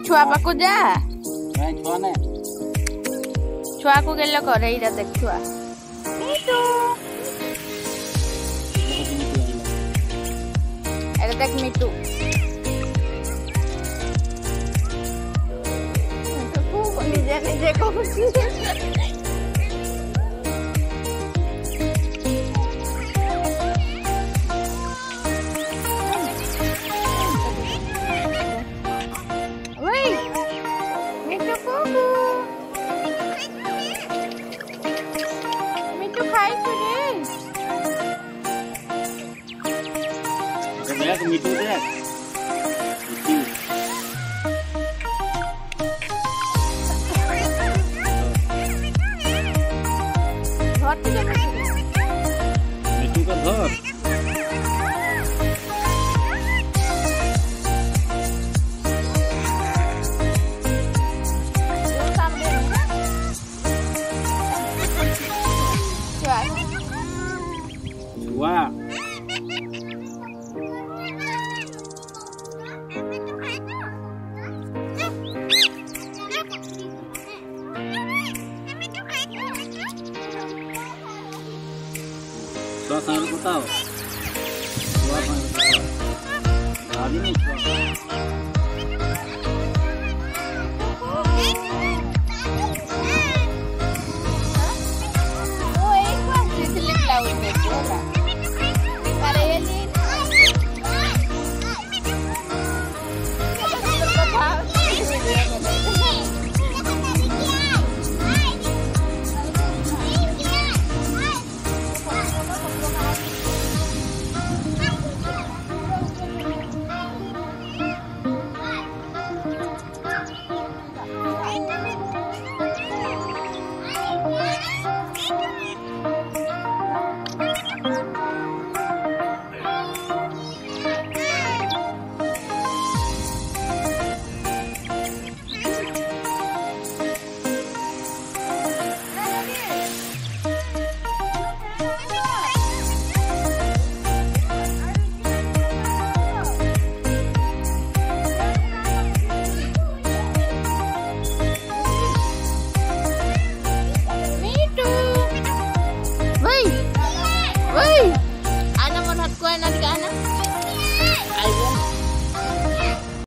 छुआ पाकु जा छुआ ने छुआ को गेलो करे इरा देख छुआ मिटू अरे देख मिटू तो निजे निजे को मिटू दे मिटू का घर छुआ छुआ सांग बताओ छुआ सांग बताओ भाभी नहीं छुआ